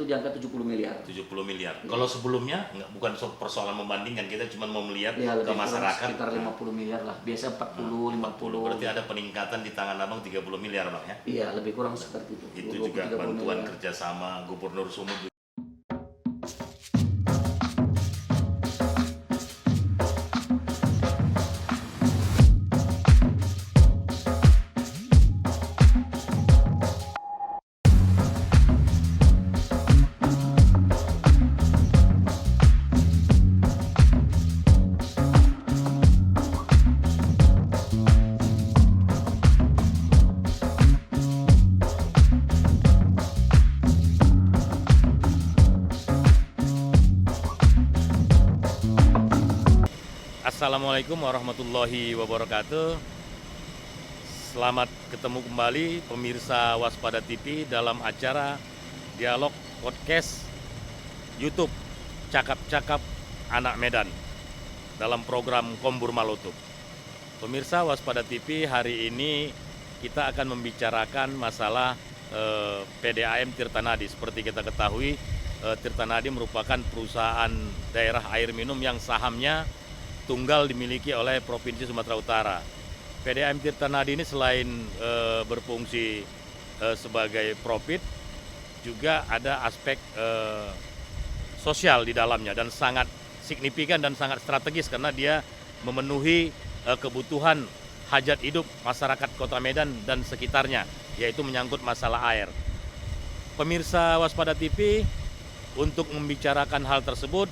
di angka 70 miliar. 70 miliar. Kalau sebelumnya bukan persoalan membandingkan, kita cuma mau melihat Ya, ke masyarakat. Sekitar 50 miliar lah. Biasa 40, 50. Berarti ada peningkatan di tangan Abang 30 miliar Bang ya? Iya, lebih kurang seperti itu. Itu juga bantuan kerjasama Gubernur Sumut. Assalamualaikum warahmatullahi wabarakatuh. Selamat ketemu kembali pemirsa Waspada TV dalam acara Dialog Podcast YouTube Cakap-Cakap Anak Medan dalam program Kombur Malutup. Pemirsa Waspada TV, hari ini kita akan membicarakan masalah PDAM Tirtanadi. Seperti kita ketahui, Tirtanadi merupakan perusahaan daerah air minum yang sahamnya tunggal dimiliki oleh Provinsi Sumatera Utara. PDAM Tirtanadi ini selain berfungsi sebagai profit, juga ada aspek sosial di dalamnya dan sangat signifikan dan sangat strategis karena dia memenuhi kebutuhan hajat hidup masyarakat Kota Medan dan sekitarnya, yaitu menyangkut masalah air. Pemirsa Waspada TV, untuk membicarakan hal tersebut,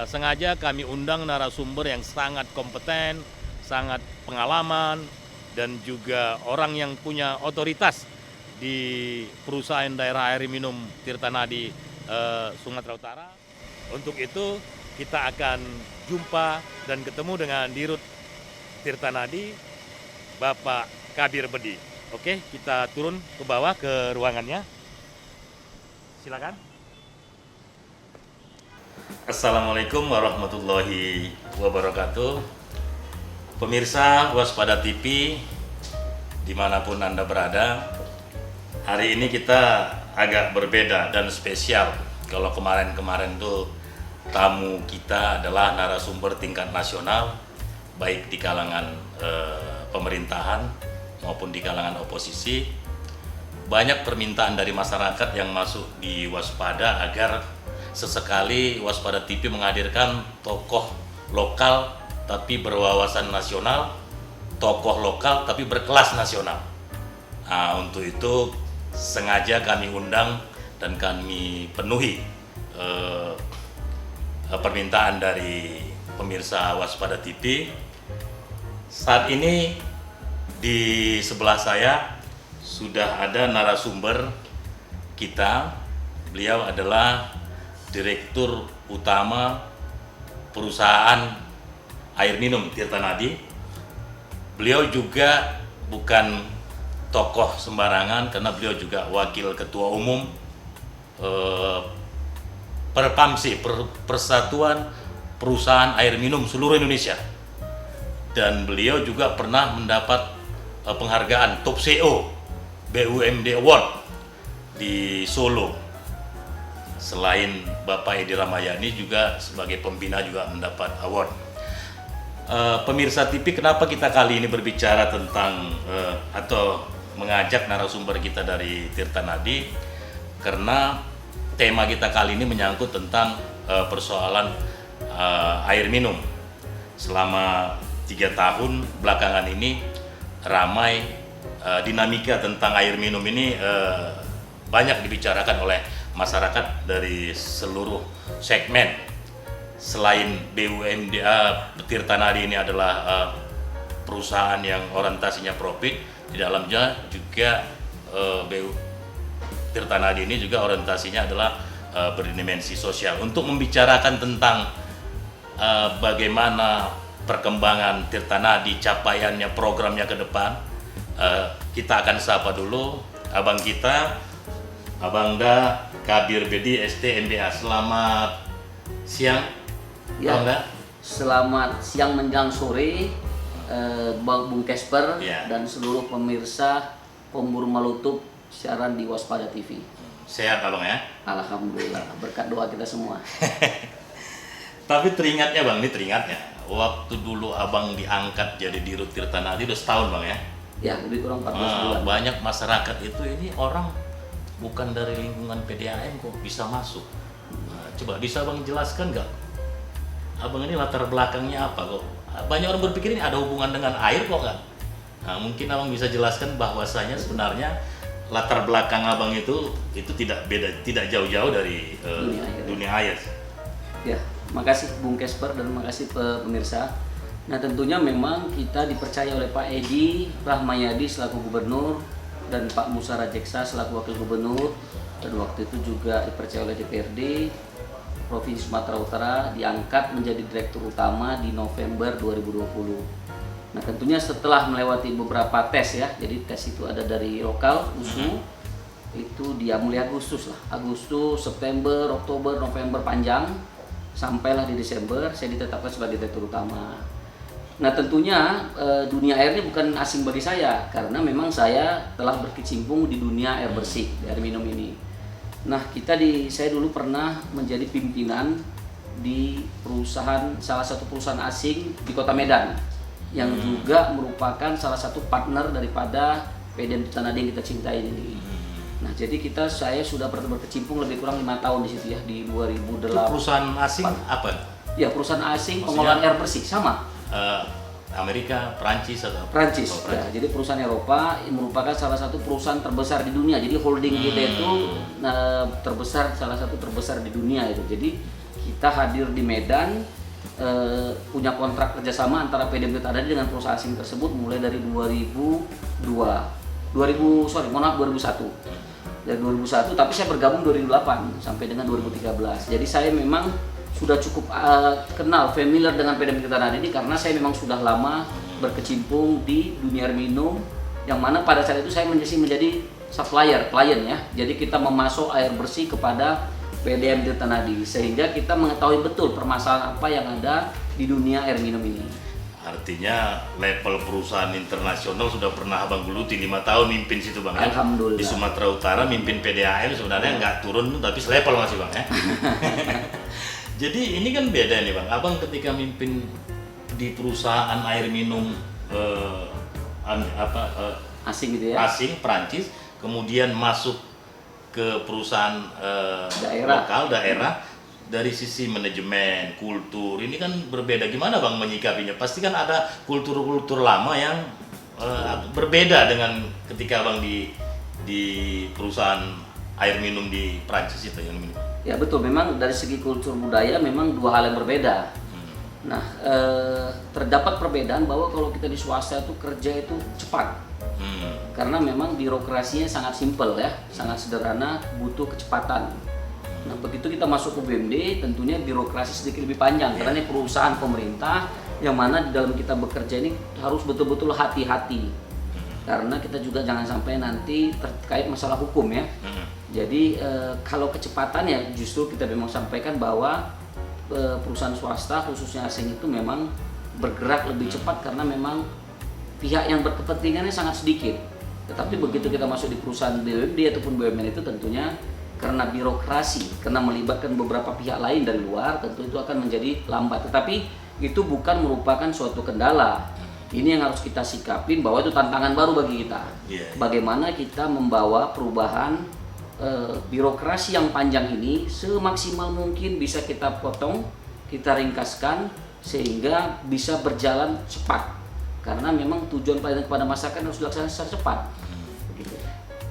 sengaja kami undang narasumber yang sangat kompeten, sangat pengalaman, dan juga orang yang punya otoritas di perusahaan daerah air minum Tirtanadi Sumatera Utara. Untuk itu kita akan jumpa dan ketemu dengan Dirut Tirtanadi, Bapak Kabir Bedi. Oke, kita turun ke bawah ke ruangannya. Silakan. Assalamualaikum warahmatullahi wabarakatuh. Pemirsa Waspada TV dimanapun Anda berada, hari ini kita agak berbeda dan spesial. Kalau kemarin-kemarin tuh tamu kita adalah narasumber tingkat nasional, baik di kalangan pemerintahan maupun di kalangan oposisi. Banyak permintaan dari masyarakat yang masuk di Waspada agar sesekali Waspada TV menghadirkan tokoh lokal tapi berwawasan nasional, tokoh lokal tapi berkelas nasional. Nah, untuk itu sengaja kami undang dan kami penuhi permintaan dari pemirsa Waspada TV. Saat ini di sebelah saya sudah ada narasumber kita. Beliau adalah Direktur Utama Perusahaan Air Minum Tirtanadi. Beliau juga bukan tokoh sembarangan karena beliau juga Wakil Ketua Umum Perpamsi, Persatuan Perusahaan Air Minum seluruh Indonesia. Dan beliau juga pernah mendapat penghargaan Top CEO BUMD Award di Solo. Selain Bapak Edi Ramayani, juga sebagai pembina juga mendapat award. Pemirsa TV, kenapa kita kali ini berbicara tentang atau mengajak narasumber kita dari Tirtanadi? Karena tema kita kali ini menyangkut tentang persoalan air minum. Selama 3 tahun belakangan ini ramai dinamika tentang air minum ini banyak dibicarakan oleh masyarakat dari seluruh segmen. Selain BUMDA, Tirtanadi ini adalah perusahaan yang orientasinya profit, di dalamnya juga Tirtanadi ini juga orientasinya adalah berdimensi sosial. Untuk membicarakan tentang bagaimana perkembangan Tirtanadi, capaiannya, programnya ke depan, kita akan sapa dulu abang kita, Abangda Kabir Bedi ST MBA. Selamat siang, ya, Abangda. Selamat siang menjelang sore, Bung Kesper, ya, dan seluruh pemirsa Kombur Malutup siaran di Waspada TV. Sehat abang ya? Alhamdulillah, berkat doa kita semua. Tapi teringatnya bang, ini teringatnya waktu dulu abang diangkat jadi Dirut Tirta Nadi udah setahun bang ya? Ya, lebih kurang 14 bulan. Banyak masyarakat itu ini orang bukan dari lingkungan PDAM kok bisa masuk. Nah, coba bisa abang jelaskan nggak? Abang ini latar belakangnya apa kok? Banyak orang berpikir ini ada hubungan dengan air kok kan? Nah, mungkin abang bisa jelaskan bahwasanya sebenarnya latar belakang abang itu tidak beda, tidak jauh-jauh dari dunia air. Ya, makasih Bung Kesper dan makasih pemirsa. Nah, tentunya memang kita dipercaya oleh Pak Edi Rahmayadi selaku gubernur dan Pak Musa Rajeksa selaku wakil gubernur, dan waktu itu juga dipercaya oleh DPRD Provinsi Sumatera Utara diangkat menjadi direktur utama di November 2020. Nah, tentunya setelah melewati beberapa tes ya, jadi tes itu ada dari lokal, USU, itu dia mulai Agustus, September, Oktober, November panjang, sampailah di Desember saya ditetapkan sebagai direktur utama. Nah, tentunya dunia air ini bukan asing bagi saya, karena memang saya telah berkecimpung di dunia air bersih, di air minum ini. Nah, saya dulu pernah menjadi pimpinan di salah satu perusahaan asing di Kota Medan, yang juga merupakan salah satu partner daripada PDAM Tirta Nadi yang kita cintai ini. Nah, jadi saya sudah berkecimpung lebih kurang 5 tahun di situ ya, di 2008. Itu perusahaan asing apa? Ya, perusahaan asing pengolahan air bersih sama. Amerika, Prancis atau Prancis. Ya, jadi perusahaan Eropa merupakan salah satu perusahaan terbesar di dunia. Jadi holding kita itu salah satu terbesar di dunia itu. Jadi kita hadir di Medan, punya kontrak kerjasama antara PDAM Tirta Nadi dengan perusahaan asing tersebut mulai dari 2001. Dari 2001, tapi saya bergabung 2008 sampai dengan 2013. Jadi saya memang sudah cukup familiar dengan PDAM Tirta Nadi ini karena saya memang sudah lama berkecimpung di dunia air minum, yang mana pada saat itu saya menjadi supplier, klien ya. Jadi kita memasok air bersih kepada PDAM Tirta Nadi, sehingga kita mengetahui betul permasalahan apa yang ada di dunia air minum ini. Artinya level perusahaan internasional sudah pernah abang geluti 5 tahun mimpin situ bang ya? Alhamdulillah. Di Sumatera Utara mimpin PDAM sebenarnya nggak turun tapi selevel masih bang ya? Jadi ini kan beda nih bang, abang ketika mimpin di perusahaan air minum asing gitu ya? Asing, Prancis, kemudian masuk ke perusahaan lokal, daerah, dari sisi manajemen, kultur, ini kan berbeda. Gimana bang menyikapinya? Pasti kan ada kultur-kultur lama yang berbeda dengan ketika abang di perusahaan air minum di Prancis itu yang minum. Ya betul, memang dari segi kultur budaya memang dua hal yang berbeda. Nah, terdapat perbedaan bahwa kalau kita di swasta itu kerja itu cepat. Karena memang birokrasinya sangat simpel ya, sangat sederhana, butuh kecepatan. Nah, begitu kita masuk ke BUMD, tentunya birokrasi sedikit lebih panjang karena ini perusahaan pemerintah yang mana di dalam kita bekerja ini harus betul-betul hati-hati. Karena kita juga jangan sampai nanti terkait masalah hukum ya. Jadi kalau kecepatan ya justru kita memang sampaikan bahwa perusahaan swasta khususnya asing itu memang bergerak lebih cepat karena memang pihak yang berkepentingannya sangat sedikit. Tetapi begitu kita masuk di perusahaan BUMD ataupun BUMN itu tentunya karena birokrasi, karena melibatkan beberapa pihak lain dari luar, tentu itu akan menjadi lambat. Tetapi itu bukan merupakan suatu kendala. Ini yang harus kita sikapin bahwa itu tantangan baru bagi kita. Bagaimana kita membawa perubahan birokrasi yang panjang ini semaksimal mungkin bisa kita potong, kita ringkaskan sehingga bisa berjalan cepat. Karena memang tujuan pelayanan kepada masyarakat harus dilaksanakan secara cepat.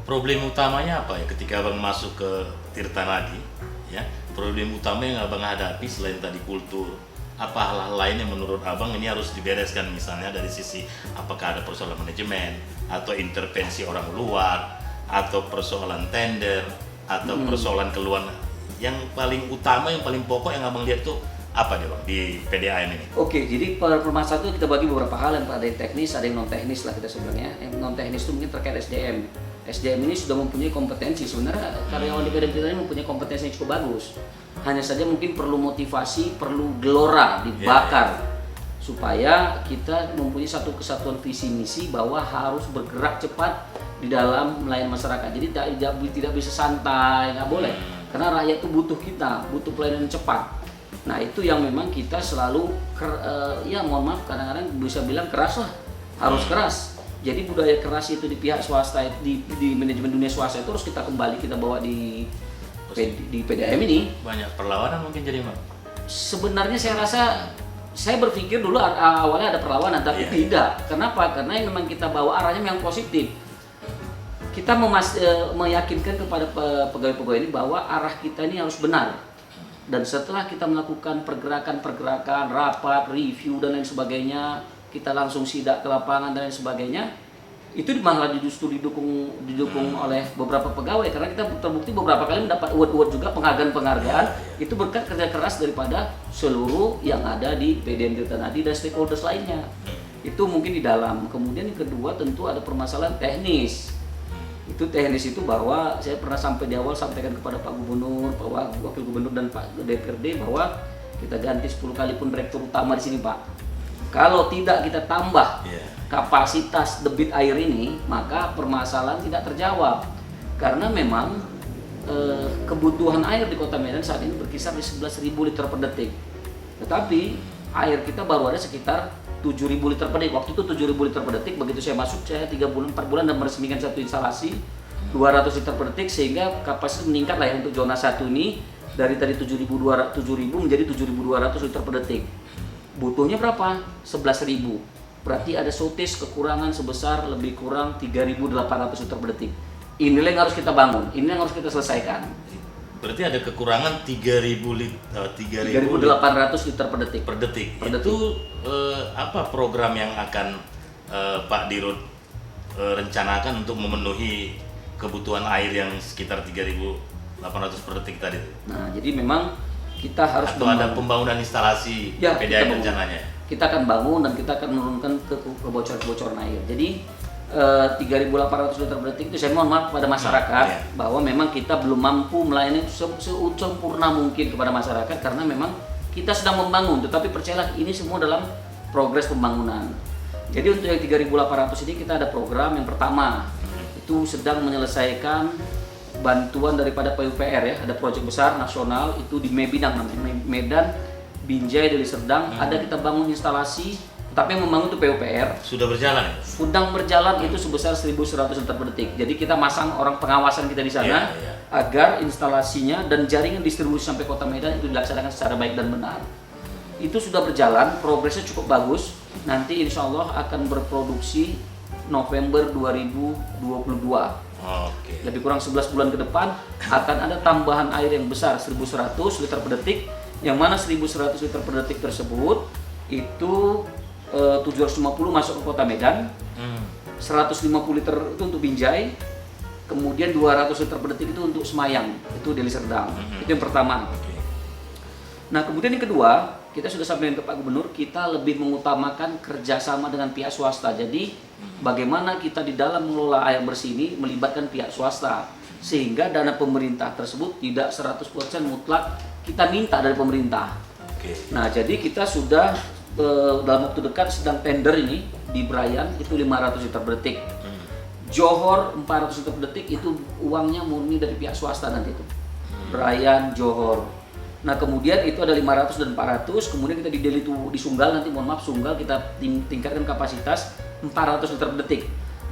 Problem utamanya apa ya ketika abang masuk ke Tirta Nadi? Ya, problem utama yang abang hadapi selain tadi kultur, apa hal-hal lain yang menurut abang ini harus dibereskan, misalnya dari sisi apakah ada persoalan manajemen atau intervensi orang luar atau persoalan tender atau persoalan keluhan yang paling utama, yang paling pokok yang abang lihat tuh apa deh bang di PDAM ini? Oke, jadi permasalahan itu kita bagi beberapa hal, yang ada yang teknis, ada yang non teknis lah kita sebenarnya. Yang non teknis itu mungkin terkait SDM. SDM ini sudah mempunyai kompetensi, sebenarnya karyawan di PDAM Tirta Nadi mempunyai kompetensi yang cukup bagus. Hanya saja mungkin perlu motivasi, perlu gelora dibakar supaya kita mempunyai satu kesatuan visi misi bahwa harus bergerak cepat di dalam melayani masyarakat. Jadi tidak bisa santai, nggak boleh. Karena rakyat itu butuh kita, butuh pelayanan cepat. Nah itu yang memang kita selalu, ya mohon maaf kadang-kadang bisa bilang keras lah, harus keras. Jadi budaya keras itu di pihak swasta, di manajemen dunia swasta itu harus kita kembali kita bawa di PDAM ini. Banyak perlawanan mungkin jadi Bang. Sebenarnya saya rasa, saya berpikir dulu awalnya ada perlawanan, tapi tidak. Kenapa? Karena memang kita bawa arahnya yang positif. Kita meyakinkan kepada pegawai-pegawai ini bahwa arah kita ini harus benar. Dan setelah kita melakukan pergerakan, rapat, review dan lain sebagainya, kita langsung sidak ke lapangan dan lain sebagainya, itu malah justru didukung oleh beberapa pegawai, karena kita terbukti beberapa kali mendapat award juga, penghargaan itu berkat kerja keras daripada seluruh yang ada di PDAM Tirtanadi dan stakeholders lainnya. Itu mungkin di dalam. Kemudian yang kedua tentu ada permasalahan teknis. Itu bahwa saya pernah sampai di awal sampaikan kepada Pak Gubernur, Pak Wakil Gubernur dan Pak DPRD bahwa kita ganti 10 kali pun direktur utama di sini Pak. Kalau tidak kita tambah kapasitas debit air ini, maka permasalahan tidak terjawab. Karena memang kebutuhan air di Kota Medan saat ini berkisar di 11.000 liter per detik. Tetapi air kita baru ada sekitar 7.000 liter per detik. Waktu itu 7.000 liter per detik, begitu saya masuk, saya 3 bulan, 4 bulan dan meresmikan satu instalasi 200 liter per detik, sehingga kapasitas meningkat lah ya untuk zona 1 ini dari tadi 7.000 menjadi 7.200 liter per detik. Butuhnya berapa? 11.000. Berarti ada shortage, kekurangan sebesar lebih kurang 3.800 liter per detik. Inilah yang harus kita bangun, ini yang harus kita selesaikan. Berarti ada kekurangan 3.800 liter per detik. Itu apa program yang akan Pak Dirut rencanakan untuk memenuhi kebutuhan air yang sekitar 3.800 per detik tadi? Nah, jadi memang kita harus ada pembangunan instalasi PDAM rencananya. Kita akan bangun dan kita akan menurunkan kebocoran air. Jadi 3.800 liter per detik itu saya mohon maaf kepada masyarakat bahwa memang kita belum mampu melayani sempurna mungkin kepada masyarakat karena memang kita sedang membangun, tetapi percayalah ini semua dalam progres pembangunan. Jadi untuk yang 3.800 ini kita ada program yang pertama itu sedang menyelesaikan bantuan daripada PUPR ya, ada proyek besar nasional itu di Mebidang namanya, Medan, Binjai, Deli Serdang, ada kita bangun instalasi, tapi yang membangun itu PUPR. Sudah berjalan ya? Sedang berjalan itu sebesar 1.100 liter per detik. Jadi kita masang orang pengawasan kita di sana agar instalasinya dan jaringan distribusi sampai Kota Medan itu dilaksanakan secara baik dan benar. Itu sudah berjalan, progresnya cukup bagus. Nanti insya Allah akan berproduksi November 2022. Lebih kurang 11 bulan ke depan akan ada tambahan air yang besar 1.100 liter per detik, yang mana 1.100 liter per detik tersebut itu 750 masuk ke Kota Medan, 150 liter itu untuk Binjai, kemudian 200 liter per detik itu untuk Semayang, itu Deli Serdang. Itu yang pertama. Nah kemudian yang kedua, kita sudah sampaikan ke Pak Gubernur, kita lebih mengutamakan kerjasama dengan pihak swasta. Jadi bagaimana kita di dalam mengelola air bersih ini melibatkan pihak swasta, sehingga dana pemerintah tersebut tidak 100% mutlak kita minta dari pemerintah. Nah jadi kita sudah dalam waktu dekat sedang tender ini di Brayan itu 500 liter per detik. Johor 400 liter per detik itu uangnya murni dari pihak swasta nanti itu. Brayan, Johor. Nah kemudian itu ada 500 dan 400, kemudian kita di Sunggal nanti mohon maaf Sunggal kita tingkatkan kapasitas 400 liter per detik.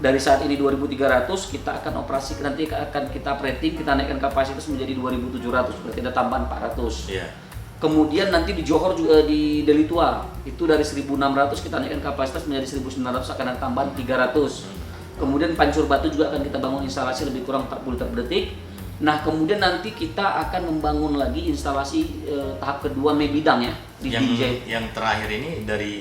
Dari saat ini 2.300 kita akan operasi, nanti akan kita rating, kita naikkan kapasitas menjadi 2.700, berarti ada tambahan 400. Kemudian nanti di Johor juga di Deli Tua itu dari 1.600 kita naikkan kapasitas menjadi 1.900, akan ada tambahan 300. Kemudian Pancur Batu juga akan kita bangun instalasi lebih kurang 40 liter per detik. Nah kemudian nanti kita akan membangun lagi instalasi tahap kedua Mebidang ya di Binjai. Yang terakhir ini dari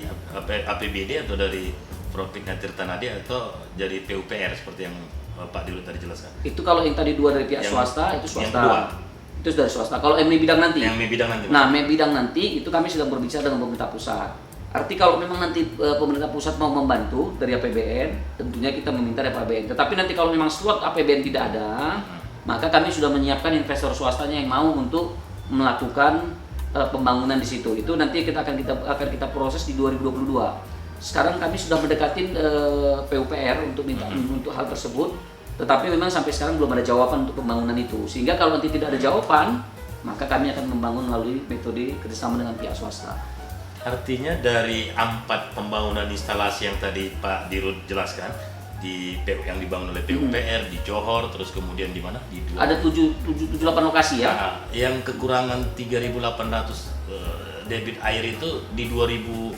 APBD atau dari Propiknya Tirtanadi atau dari PUPR seperti yang Pak Dirut tadi jelaskan? Itu kalau yang tadi dua dari pihak swasta itu swasta. Itu dari swasta. Kalau Mebidang nanti. Yang Mebidang nanti. Nah Mebidang nanti itu kami sedang berbicara dengan pemerintah pusat. Arti kalau memang nanti pemerintah pusat mau membantu dari APBN, tentunya kita meminta dari APBN. Tetapi nanti kalau memang slot APBN tidak ada, maka kami sudah menyiapkan investor swastanya yang mau untuk melakukan pembangunan di situ. Itu nanti akan kita proses di 2022. sekarang kami sudah mendekatin PUPR untuk minta untuk hal tersebut, tetapi memang sampai sekarang belum ada jawaban untuk pembangunan itu. Sehingga kalau nanti tidak ada jawaban, maka kami akan membangun melalui metode kerjasama dengan pihak swasta. Artinya dari 4 pembangunan instalasi yang tadi Pak Dirut jelaskan, yang dibangun oleh PUPR di Johor, terus kemudian di mana? Di Ada 7-8 lokasi ya. Nah, yang kekurangan 3.800 debit air itu di 2000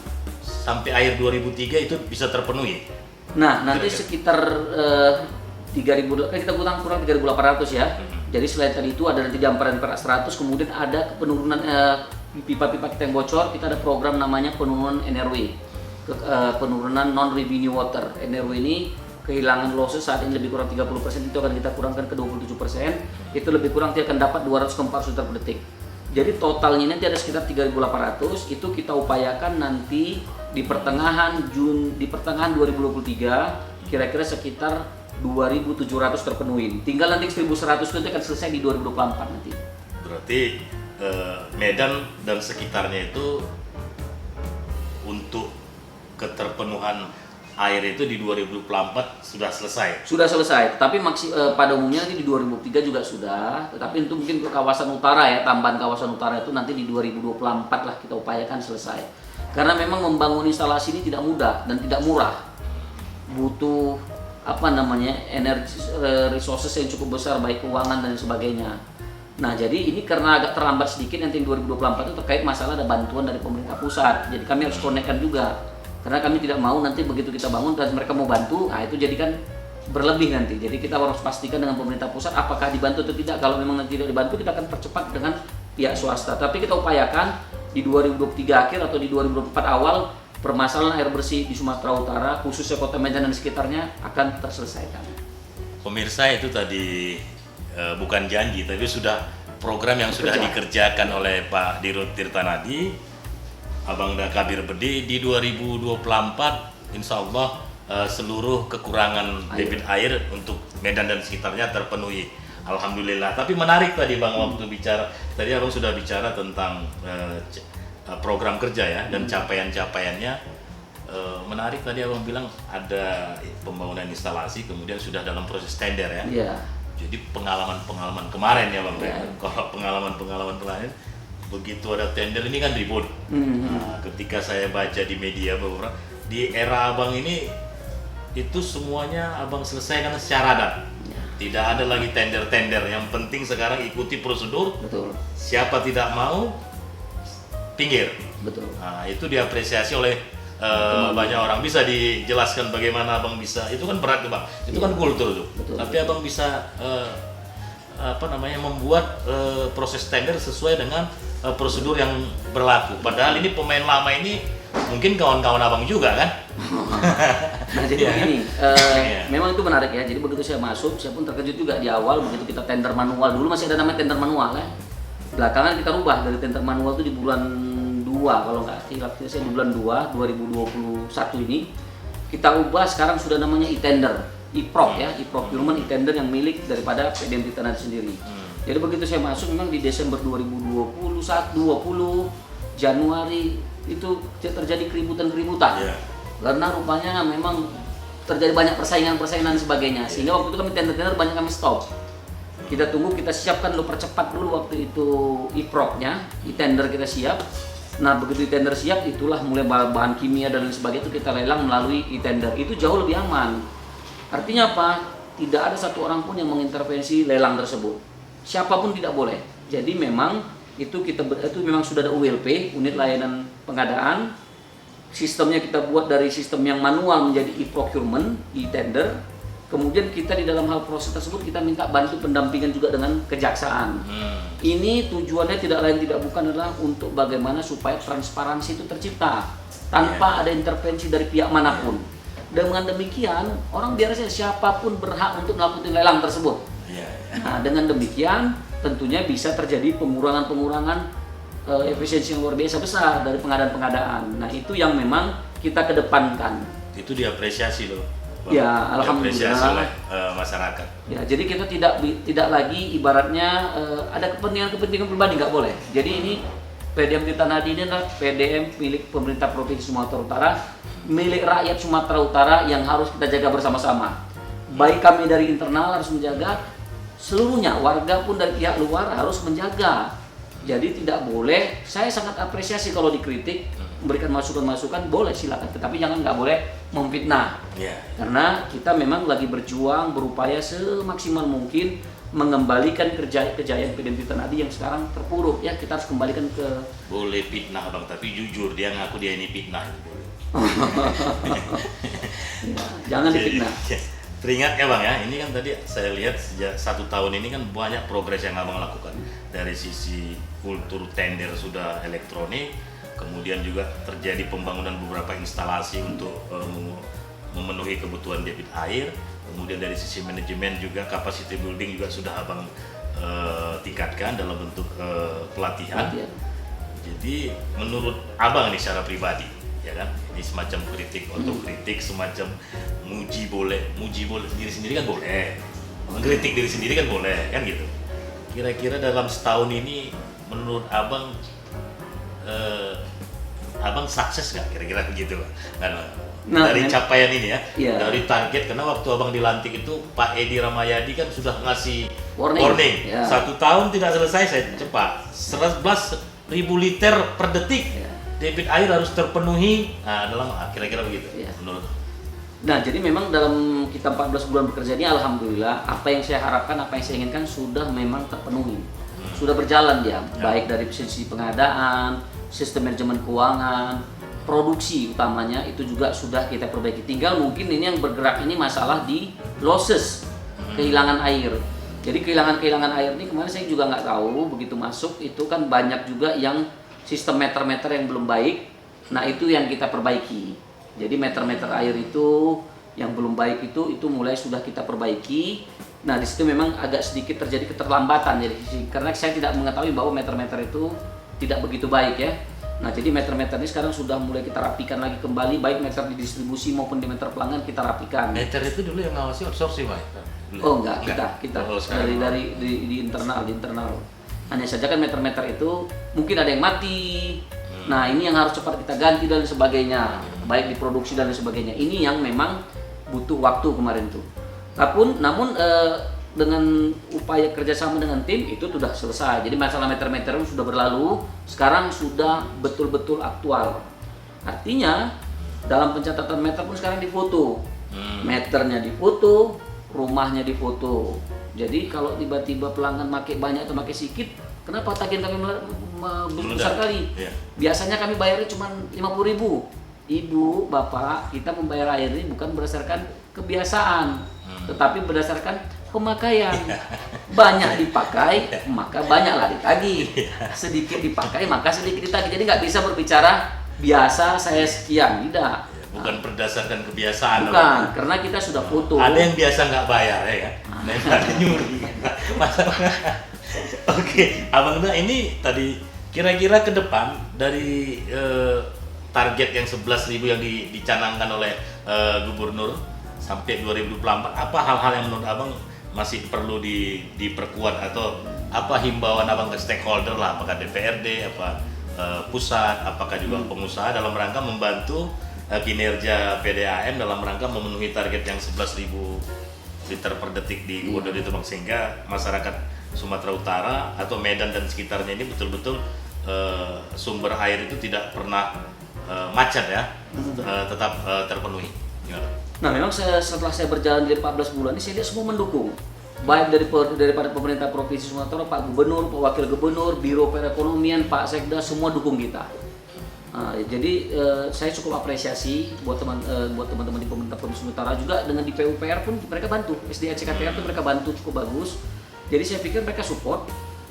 sampai akhir 2003 itu bisa terpenuhi. Nah, nanti sekitar 3.000, kita kurang 3.800 ya. Jadi selain tadi itu ada nanti damparan 100, kemudian ada penurunan pipa-pipa kita yang bocor. Kita ada program namanya penurunan NRW, penurunan non revenue water. NRW ini kehilangan losses saat ini lebih kurang 30%, itu akan kita kurangkan ke 27%. Itu lebih kurang dia akan dapat 200 ke 400 liter per detik. Jadi totalnya nanti ada sekitar 3.800, itu kita upayakan nanti di pertengahan 2023 kira-kira sekitar 2.700 terpenuhi. Tinggal nanti 1.100 itu akan selesai di 2024 nanti. Berarti Medan dan sekitarnya itu untuk keterpenuhan air itu di 2024 sudah selesai. Sudah selesai, tapi pada umumnya nanti di 2023 juga sudah. Tetapi itu mungkin ke kawasan utara ya, tambahan kawasan utara itu nanti di 2024 lah kita upayakan selesai. Karena memang membangun instalasi ini tidak mudah dan tidak murah. Butuh energi resources yang cukup besar, baik keuangan dan sebagainya. Nah, jadi ini karena agak terlambat sedikit nanti 2024 itu terkait masalah ada bantuan dari pemerintah pusat. Jadi kami harus konekkan juga. Karena kami tidak mau nanti begitu kita bangun dan mereka mau bantu, nah itu jadi kan berlebih nanti. Jadi kita harus pastikan dengan pemerintah pusat apakah dibantu atau tidak. Kalau memang nanti tidak dibantu, kita akan percepat dengan pihak swasta. Tapi kita upayakan di 2023 akhir atau di 2024 awal permasalahan air bersih di Sumatera Utara, khususnya Kota Medan dan sekitarnya akan terselesaikan. Pemirsa, itu tadi bukan janji, tapi sudah program yang sudah dikerjakan oleh Pak Dirut Tirtanadi, Abang Kabir Bedi. Di 2024 insya Allah seluruh kekurangan debit air untuk Medan dan sekitarnya terpenuhi, alhamdulillah. Tapi menarik tadi Bang, waktu bicara tadi Abang sudah bicara tentang program kerja ya dan capaian-capaiannya. Menarik tadi Abang bilang ada pembangunan instalasi kemudian sudah dalam proses tender ya. Iya. Jadi pengalaman kemarin ya Bang, kalau pengalaman kemarin begitu ada tender ini kan ribut. Nah, ketika saya baca di media beberapa di era Abang ini itu semuanya Abang selesaikan secara adat. Tidak ada lagi tender-tender. Yang penting sekarang ikuti prosedur. Betul. Siapa tidak mau pinggir. Betul. Nah, itu diapresiasi oleh banyak orang. Bisa dijelaskan bagaimana Abang bisa? Itu kan berat tuh Bang. Itu kan kultur tuh. Betul. Tapi Abang bisa membuat proses tender sesuai dengan prosedur yang berlaku. Padahal ini pemain lama ini mungkin kawan-kawan Abang juga kan? Nah, jadi begini, memang itu menarik ya. Jadi begitu saya masuk, saya pun terkejut juga di awal begitu kita tender manual. Dulu masih ada namanya tender manual ya. Belakangan kita rubah dari tender manual itu di bulan 2 kalau nggak hilap saya di bulan 2 2021 ini kita ubah sekarang sudah namanya e-tender, e-proc ya, e-procurement, e-tender yang milik daripada PDM Tirtanadi sendiri. Jadi begitu saya masuk memang di Desember 2020 Januari itu terjadi keributan. Karena rupanya memang terjadi banyak persaingan dan sebagainya. Sehingga waktu itu kami tender banyak kami stop. Kita tunggu, kita siapkan dulu, percepat dulu waktu itu e-proc-nya, e-tender kita siap. Nah, begitu e-tender siap, itulah mulai bahan kimia dan lain sebagainya itu kita lelang melalui e-tender. Itu jauh lebih aman. Artinya apa? Tidak ada satu orang pun yang mengintervensi lelang tersebut. Siapapun tidak boleh. Jadi memang itu memang sudah ada ULP, unit layanan pengadaan. Sistemnya kita buat dari sistem yang manual menjadi e-procurement, e-tender. Kemudian kita di dalam hal proses tersebut kita minta bantu pendampingan juga dengan kejaksaan. Ini tujuannya tidak lain tidak bukan adalah untuk bagaimana supaya transparansi itu tercipta tanpa ada intervensi dari pihak manapun. Dengan demikian orang biasanya siapapun berhak untuk melakukan lelang tersebut. Nah, dengan demikian tentunya bisa terjadi pengurangan efisiensi yang luar biasa besar dari pengadaan-pengadaan. Nah, itu yang memang kita kedepankan. Itu diapresiasi loh. Ya, alhamdulillah oleh masyarakat. Ya, jadi kita tidak lagi ibaratnya ada kepentingan pribadi, nggak boleh. Jadi ini PDM Tirtanadi ini adalah PDM milik pemerintah Provinsi Sumatera Utara milik rakyat Sumatera Utara yang harus kita jaga bersama-sama. Baik kami dari internal harus menjaga, seluruhnya warga pun dari pihak luar harus menjaga. Jadi tidak boleh, saya sangat apresiasi kalau dikritik, memberikan masukan-masukan, boleh silakan, tetapi jangan nggak boleh memfitnah. Karena kita memang lagi berjuang, berupaya semaksimal mungkin mengembalikan kejayaan PDMP Ternadi yang sekarang terpuruk. Ya, kita harus kembalikan ke... Boleh fitnah Bang, tapi jujur dia ngaku dia ini fitnah. Ya, jangan difitnah. Teringat ya Bang ya, ini kan tadi saya lihat sejak 1 tahun ini kan banyak progres yang Abang lakukan. Dari sisi kultur tender sudah elektronik, kemudian juga terjadi pembangunan beberapa instalasi untuk memenuhi kebutuhan debit air. Kemudian dari sisi manajemen juga capacity building juga sudah Abang tingkatkan dalam bentuk pelatihan. Jadi menurut Abang ini secara pribadi, ya kan, ini semacam kritik, otokritik, semacam muji boleh diri sendiri kan boleh, mengkritik diri sendiri kan boleh, kan gitu. Kira-kira dalam setahun ini menurut Abang Abang sukses nggak kira-kira begitu? Dari capaian ini ya, dari target, karena waktu Abang dilantik itu Pak Edi Ramayadi kan sudah ngasih warning. 1 tahun tidak selesai, saya cepat 11.000 liter per detik debit air harus terpenuhi. Nah, dalam kira-kira begitu menurut. Nah, jadi memang dalam kita 14 bulan bekerja ini alhamdulillah apa yang saya harapkan, apa yang saya inginkan sudah memang terpenuhi. Sudah berjalan dia, baik dari sisi pengadaan, sistem manajemen keuangan, produksi utamanya itu juga sudah kita perbaiki. Tinggal mungkin ini yang bergerak ini masalah di losses, kehilangan air. Jadi kehilangan air ini kemarin saya juga nggak tahu, begitu masuk itu kan banyak juga yang sistem meter-meter yang belum baik. Nah, itu yang kita perbaiki. Jadi meter-meter air itu yang belum baik itu mulai sudah kita perbaiki. Nah, di situ memang agak sedikit terjadi keterlambatan. Jadi karena saya tidak mengetahui bahwa meter-meter itu tidak begitu baik ya. Nah, jadi meter-meter ini sekarang sudah mulai kita rapikan lagi kembali, baik meter di distribusi maupun di meter pelanggan kita rapikan. Meter itu dulu yang ngawasi outsourcing, Pak? Oh enggak, kita dari di internal. Hanya saja kan meter-meter itu mungkin ada yang mati. Nah, ini yang harus cepat kita ganti dan sebagainya, baik di produksi dan sebagainya. Ini yang memang butuh waktu kemarin tuh. Namun dengan upaya kerjasama dengan tim itu sudah selesai. Jadi masalah meter-meter sudah berlalu, sekarang sudah betul-betul aktual. Artinya dalam pencatatan meter pun sekarang difoto, meternya difoto, rumahnya difoto. Jadi kalau tiba-tiba pelanggan pakai banyak atau pakai sedikit, kenapa tagihan kami besar kali? Biasanya kami bayarnya cuma 50.000. Ibu, bapak, kita membayar air ini bukan berdasarkan kebiasaan, tetapi berdasarkan pemakaian. Banyak dipakai, maka banyaklah ditagih. Sedikit dipakai, maka sedikit ditagih. Jadi nggak bisa berbicara biasa saya sekian, tidak. Bukan berdasarkan kebiasaan. Bukan, karena kita sudah foto. Ada yang biasa nggak bayar ya kan? Ada nyuri. Oke, Abang Dah, ini tadi kira-kira ke depan dari target yang 11.000 yang dicanangkan oleh Gubernur sampai 2024, apa hal-hal yang menurut Abang masih perlu diperkuat atau apa himbauan Abang ke stakeholder lah, apakah DPRD, apa pusat, apakah juga pengusaha dalam rangka membantu kinerja PDAM dalam rangka memenuhi target yang 11.000 liter per detik di Gubernur itu Bang, sehingga masyarakat Sumatera Utara atau Medan dan sekitarnya ini betul-betul sumber air itu tidak pernah macet ya, tetap terpenuhi. Gimana? Nah, memang setelah saya berjalan di 14 bulan ini saya lihat semua mendukung, baik daripada pemerintah provinsi Sumatera, Pak Gubernur, Pak Wakil Gubernur, Biro Perekonomian, Pak Sekda, semua dukung kita. Jadi saya cukup apresiasi buat teman-teman di pemerintah provinsi Sumatera, juga dengan di PUPR pun mereka bantu, SDA-CKPR itu mereka bantu cukup bagus. Jadi saya pikir mereka support.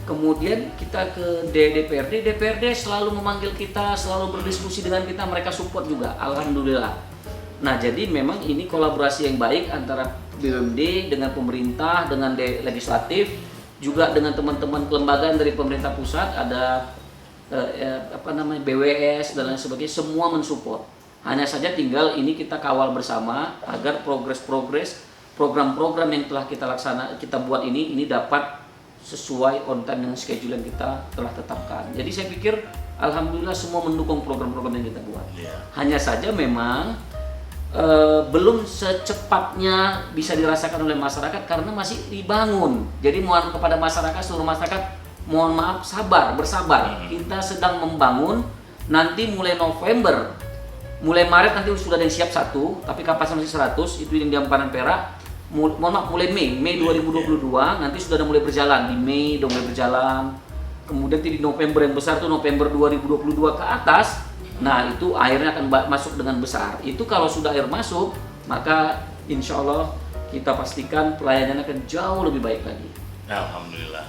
Kemudian kita ke DPRD selalu memanggil kita, selalu berdiskusi dengan kita, mereka support juga, alhamdulillah. Nah, jadi memang ini kolaborasi yang baik antara BUMD dengan pemerintah, dengan legislatif, juga dengan teman-teman kelembagaan dari pemerintah pusat, ada BWS dan lain sebagainya, semua mensupport. Hanya saja tinggal ini kita kawal bersama agar progres program-program yang telah kita buat ini dapat sesuai on time dengan schedule yang kita telah tetapkan. Jadi saya pikir alhamdulillah semua mendukung program-program yang kita buat. Iya. Hanya saja memang belum secepatnya bisa dirasakan oleh masyarakat karena masih dibangun. Jadi mohon kepada masyarakat, seluruh masyarakat, mohon maaf, bersabar. Kita sedang membangun. Nanti mulai November, mulai Maret nanti sudah ada yang siap 1, tapi kapasitas masih 100, itu yang di Amparan Perak. Mohon maaf, mulai Mei 2022 nanti sudah ada mulai berjalan. Di Mei udah mulai berjalan. Kemudian di November yang besar tuh November 2022 ke atas. Nah itu airnya akan masuk dengan besar. Itu kalau sudah air masuk, maka insya Allah kita pastikan pelayanannya akan jauh lebih baik lagi. Alhamdulillah.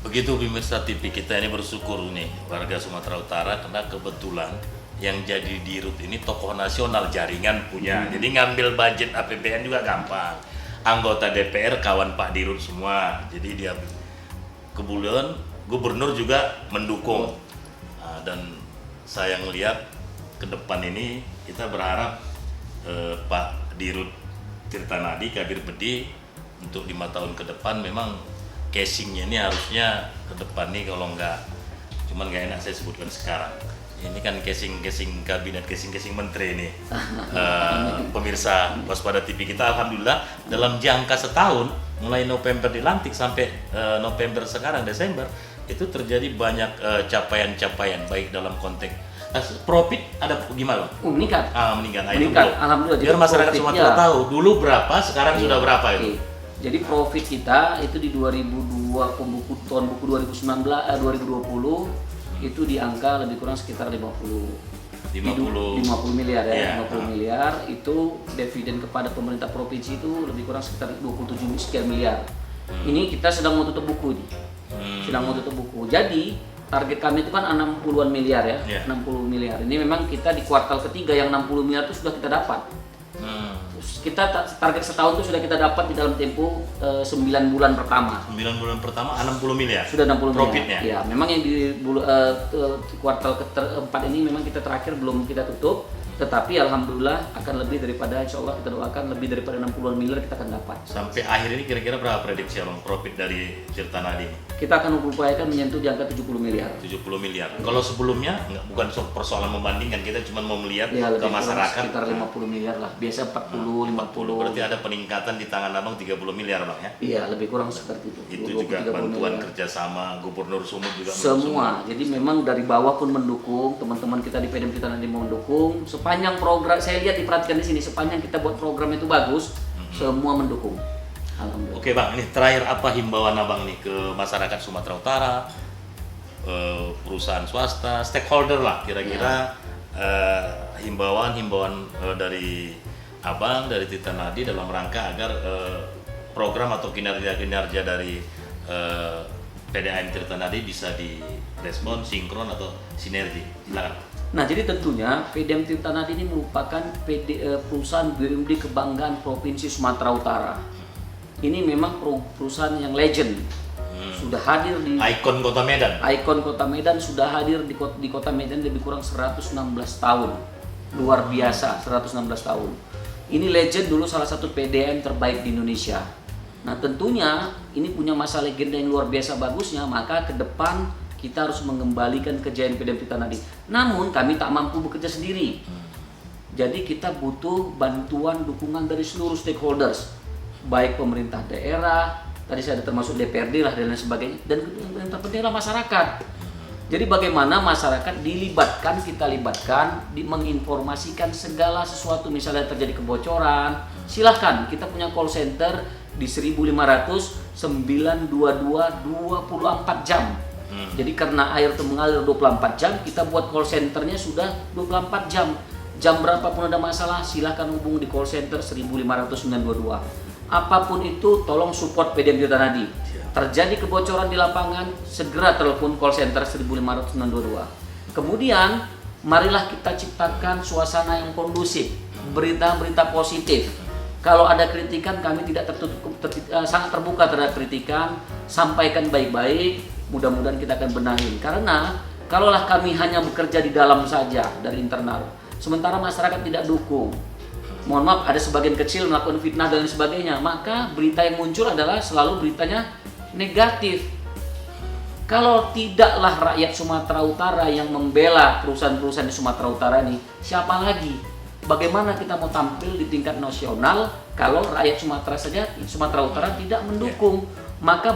Begitu pemirsa TV kita ini bersyukur nih warga Sumatera Utara karena kebetulan yang jadi dirut ini tokoh nasional jaringan punya. Jadi ngambil budget APBN juga gampang. Anggota DPR kawan Pak Dirut semua. Jadi dia kebetulan gubernur juga mendukung. Dan saya ngelihat ke depan ini kita berharap Pak Dirut Tirtanadi Kabir Bedi untuk 5 tahun ke depan memang casingnya ini harusnya ke depan nih, kalau cuman nggak enak saya sebutkan sekarang. Ini kan casing kabinet, casing menteri ini. Pemirsa Waspada TV kita alhamdulillah dalam jangka setahun mulai November dilantik sampai November sekarang Desember itu terjadi banyak capaian-capaian baik dalam konteks profit ada gimana? Meningkat. Meningkat. Meningkat. Alhamdulillah. Biar masyarakat Sumatera tahu dulu berapa, sekarang sudah berapa itu. Jadi profit kita itu di 2002 tahun buku 2019 2020 itu di angka lebih kurang sekitar 50 miliar ya. 50 miliar itu dividen kepada pemerintah provinsi itu lebih kurang sekitar 27 sekian miliar. Ini kita sedang mau tutup buku nih. Sedang mau tutup buku. Jadi target kami itu kan 60-an miliar ya, 60 miliar. Ini memang kita di kuartal ketiga yang 60 miliar itu sudah kita dapat. Terus kita target setahun itu sudah kita dapat di dalam tempo 9 bulan pertama. 9 bulan pertama 60 miliar. Sudah 60 profitnya. miliar. Ya, memang yang di kuartal keempat ini memang kita terakhir belum kita tutup. Tetapi alhamdulillah akan lebih daripada, insya Allah kita doakan lebih daripada 60-an miliar kita akan dapat. Sampai akhir ini kira-kira berapa prediksi Abang profit dari Tirtanadi? Kita akan mengupayakan menyentuh di angka 70 miliar. 70 miliar. Kalau sebelumnya bukan persoalan membandingkan, kita cuma mau melihat ya, ke masyarakat sekitar 50 miliar lah. Biasa 40, 50. Berarti ada peningkatan di tangan Abang 30 miliar Bang ya? Iya, lebih kurang seperti itu. Itu 20, juga bantuan kerjasama Gubernur Sumut juga. Semua. Jadi memang dari bawah pun mendukung, teman-teman kita di PDM Tirtanadi mendukung. Sepanjang program, saya lihat diperhatikan di sini, sepanjang kita buat program itu bagus, semua mendukung. Alhamdulillah. Oke Bang, ini terakhir apa himbauan Abang nih ke masyarakat Sumatera Utara, perusahaan swasta, stakeholder lah kira-kira himbauan dari Abang, dari Tirtanadi dalam rangka agar program atau kinerja dari PDAM Tirtanadi bisa direspon, sinkron atau sinergi. Silakan. Nah, jadi tentunya PDAM Tirtanadi ini merupakan perusahaan BUMD kebanggaan Provinsi Sumatera Utara. Ini memang perusahaan yang legend. Sudah hadir di ikon Kota Medan. Ikon Kota Medan sudah hadir di Kota Medan lebih kurang 116 tahun. Luar biasa, 116 tahun. Ini legend dulu salah satu PDAM terbaik di Indonesia. Nah, tentunya ini punya masa legenda yang luar biasa bagusnya, maka ke depan kita harus mengembalikan kejayaan PDAM Tirtanadi. Namun kami tak mampu bekerja sendiri. Jadi kita butuh bantuan dukungan dari seluruh stakeholders, baik pemerintah daerah, tadi saya ada termasuk DPRD lah dan lain sebagainya, dan yang terpenting adalah masyarakat. Jadi bagaimana masyarakat kita libatkan, menginformasikan segala sesuatu, misalnya terjadi kebocoran, silahkan, kita punya call center di 1500 922 24 jam. Jadi karena air itu mengalir 24 jam, kita buat call centernya sudah 24 jam. Jam berapapun ada masalah, silahkan hubung di call center 1500 922. Apapun itu, tolong support PDAM Tirtanadi. Terjadi kebocoran di lapangan, segera telepon call center 1500 922. Kemudian, marilah kita ciptakan suasana yang kondusif, berita-berita positif. Kalau ada kritikan, kami tidak sangat terbuka terhadap kritikan, sampaikan baik-baik. Mudah-mudahan kita akan benahin, karena kalaulah kami hanya bekerja di dalam saja dari internal, sementara masyarakat tidak dukung, mohon maaf ada sebagian kecil melakukan fitnah dan sebagainya, maka berita yang muncul adalah selalu beritanya negatif. Kalau tidaklah rakyat Sumatera Utara yang membela perusahaan-perusahaan di Sumatera Utara ini, siapa lagi? Bagaimana kita mau tampil di tingkat nasional kalau rakyat Sumatera Utara tidak mendukung? Maka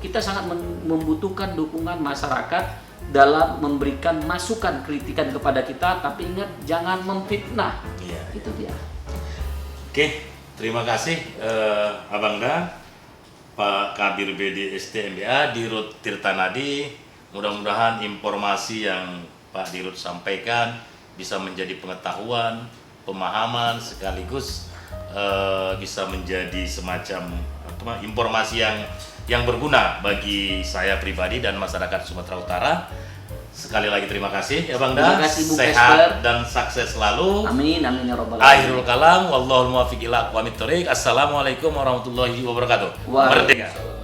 kita sangat membutuhkan dukungan masyarakat dalam memberikan masukan, kritikan kepada kita, tapi ingat jangan memfitnah. Iya. Itu dia. Oke, terima kasih Abang Da, Pak Kabir BD STMBA Dirut Tirtanadi. Mudah-mudahan informasi yang Pak Dirut sampaikan bisa menjadi pengetahuan, pemahaman, sekaligus bisa menjadi semacam informasi yang berguna bagi saya pribadi dan masyarakat Sumatera Utara. Sekali lagi terima kasih ya Bang Da. Terima kasih, Bung Sehat Kasper. dan sukses selalu. Amin, amin ya rabbal alamin. Akhirul kalam, wallahul muwaffiq ila aqwamit thoriq. Assalamualaikum warahmatullahi wabarakatuh. Waalaikumsalam. Merdeka.